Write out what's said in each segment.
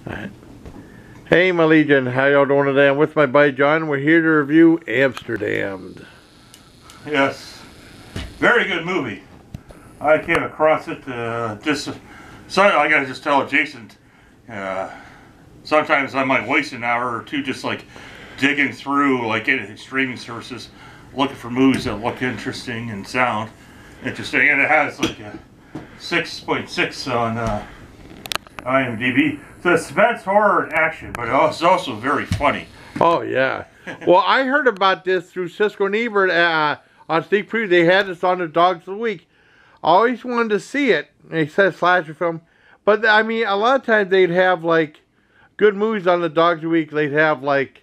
Alright. Hey my Legion, how y'all doing today? I'm with my buddy John. We're here to review Amsterdam. Yes, very good movie. I came across it so I gotta just tell Jason, sometimes I might waste an hour or two just like digging through like any streaming services, looking for movies that look interesting and sound interesting, and it has like a 6.6 on IMDb. So it's suspense, horror, and action, but it's also very funny. Oh yeah. Well, I heard about this through Cisco and Ebert on Sneak Preview. They had this on their Dogs of the Week. I always wanted to see it. They said slasher film, but I mean, a lot of times they'd have like good movies on the Dogs of the Week. They'd have like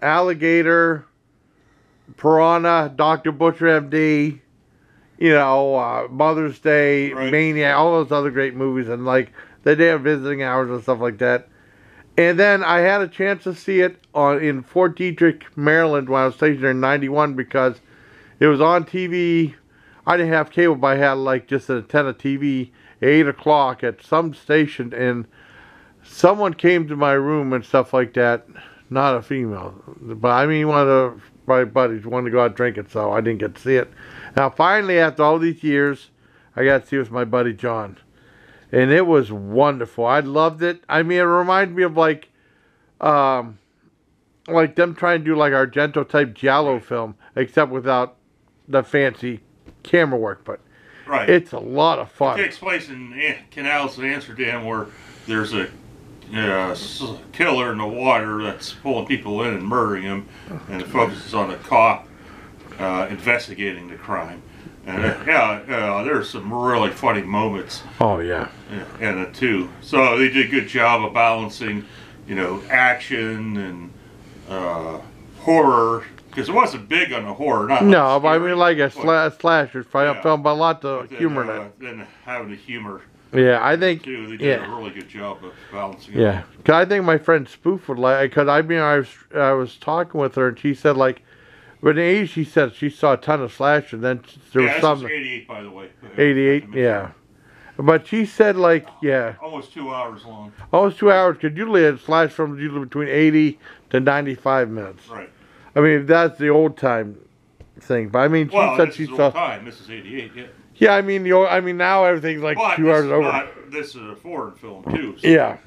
Alligator, Piranha, Dr. Butcher MD, you know, Mother's Day, right. Maniac, all those other great movies, and like they have visiting hours and stuff like that. And then I had a chance to see it in Fort Detrick, Maryland, when I was stationed there in '91 because it was on TV. I didn't have cable, but I had like just an antenna TV at 8 o'clock at some station, and someone came to my room and stuff like that. Not a female, but I mean one of my buddies wanted to go out drinking, so I didn't get to see it. Now finally, after all these years, I got to see it with my buddy John. And it was wonderful. I loved it. I mean, it reminded me of like them trying to do like Argento type Giallo film, except without the fancy camera work. But right. It's a lot of fun. It takes place in canals in Amsterdam where there's a killer in the water that's pulling people in and murdering them, and it focuses on a cop investigating the crime. And there's some really funny moments. Oh yeah. In it too. So they did a good job of balancing, you know, action and horror, because it wasn't big on the horror. Not no, like but I mean like a slasher film, but a lot of then, humor in it. Then having the humor. Yeah, I think Too. They did a really good job of balancing it. Yeah, because I think my friend Spoof would like. Because I mean, I was talking with her and she said like. But in the 80s, she said she saw a ton of slasher. Then there was some. This is 88, by the way. 88, yeah. But she said, like, yeah. Almost 2 hours long. Almost 2 hours, because usually a slash film is usually between 80 to 95 minutes. Right. I mean, that's the old time thing. But I mean, she said she saw. Old time. This is 88, yeah. Yeah, I mean, now everything's like 2 hours over. This is a foreign film too. So, yeah.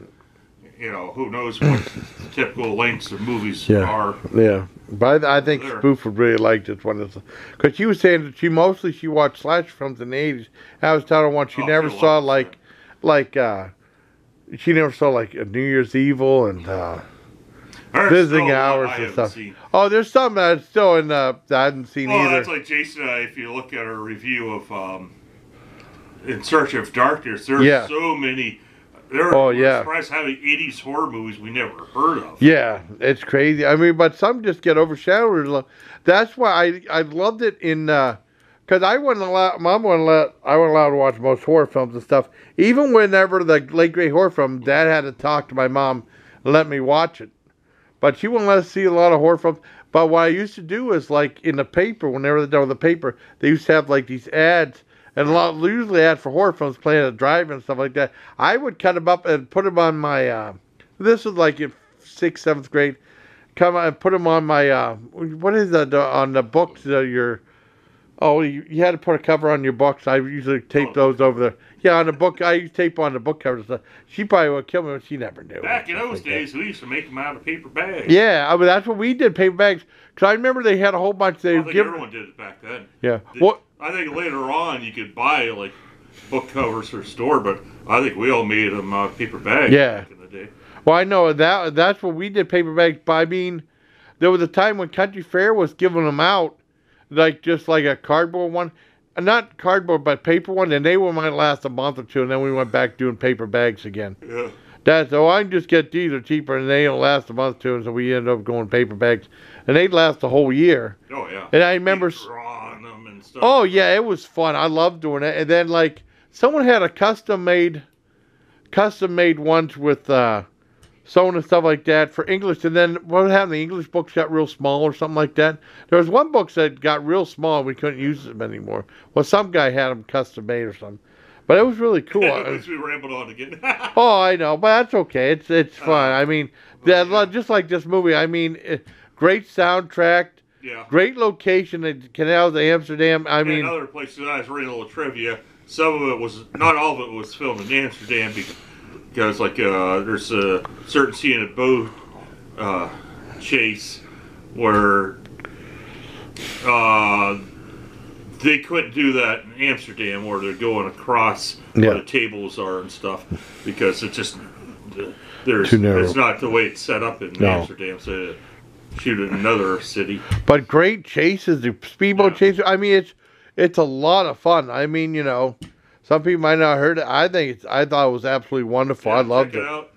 You know, who knows what the typical lengths of movies are. Yeah. But I think Spoof would really like this one. Because she was saying that she watched slasher films in the 80s. I was telling her once she never saw she never saw like a New Year's Evil and Visiting Hours and stuff. Oh, there's some that's still in that I haven't seen either. That's like Jason, if you look at our review of In Search of Darkness, there's so many. We're surprised having 80s horror movies we never heard of. Yeah, it's crazy. I mean, but some just get overshadowed. That's why I loved it in because I wasn't allowed to watch most horror films and stuff. Even whenever the late great horror film, Dad had to talk to my mom and let me watch it. But she wouldn't let us see a lot of horror films. But what I used to do is like in the paper, whenever they're done with the paper, they used to have like these ads. And usually ads for horror films playing at drive and stuff like that. I would cut them up and put them on my, this was like in 6th, 7th grade. Come on and put them on my, what is that, on the books, you had to put a cover on your books. I usually tape those over there. Yeah, on the book, I used to tape on the book covers. She probably would kill me, but she never knew. Back in those days, we used to make them out of paper bags. Yeah, I mean, that's what we did, paper bags. Because I remember they had a whole bunch. I think everyone did it back then. Yeah. I think later on you could buy like book covers or store, but I think we all made them out of paper bags back in the day. Well, I know that's what we did, paper bags. But I mean, there was a time when Country Fair was giving them out, like just like a cardboard one. Not cardboard, but paper one, and they might last a month or two, and then we went back doing paper bags again. Yeah. I can just get these, are cheaper, and they don't last a month or two, and so we ended up going paper bags, and they'd last a whole year. Oh yeah. And I remember drawing them and stuff. Oh yeah, it was fun. I loved doing it. And then like someone had a custom made ones with sewing and stuff like that for English, and then what happened? The English books got real small or something like that. There was one book that got real small, and we couldn't use them anymore. Well, some guy had them custom made or something. But it was really cool. Which we rambled on again. Oh, I know, but that's okay. It's fun. I mean, yeah. just like this movie. I mean, great soundtrack, Yeah. great location at Canals of Amsterdam. I mean, other places I was reading a little trivia. Some of it was, not all of it was filmed in Amsterdam because like there's a certain scene at boat chase where they couldn't do that in Amsterdam where they're going across where the tables are and stuff because it's just Too narrow. it's not the way it's set up in Amsterdam. So shoot in another city. But great chases, the speedboat chases. I mean, it's a lot of fun. I mean, you know, some people might not have heard it. I thought it was absolutely wonderful. I loved check it out,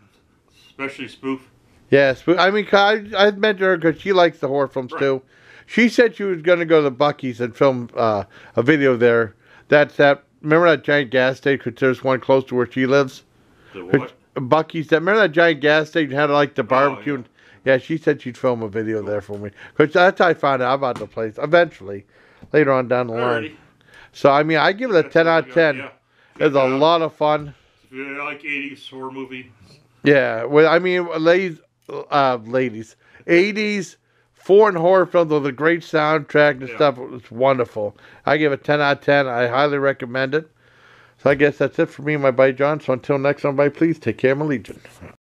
especially Spoof. Yeah, I mean, I met her because she likes the horror films too. She said she was going to go to Buc-ee's and film a video there. Remember that giant gas station? Because there's one close to where she lives. The what? Buc-ee's. Remember that giant gas station had like the barbecue? Oh, yeah, she said she'd film a video there for me. Because that's how I found out about the place. Eventually, later on down the line. Alrighty. So, I mean, I give it a 10 out of 10. Yeah. It's a lot of fun. If you like 80s horror movie. Yeah, well, I mean, ladies, 80s foreign horror films with a great soundtrack and stuff. It's wonderful. I give it 10 out of 10. I highly recommend it. So I guess that's it for me and my buddy John. So until next time, buddy, please take care of my Legion.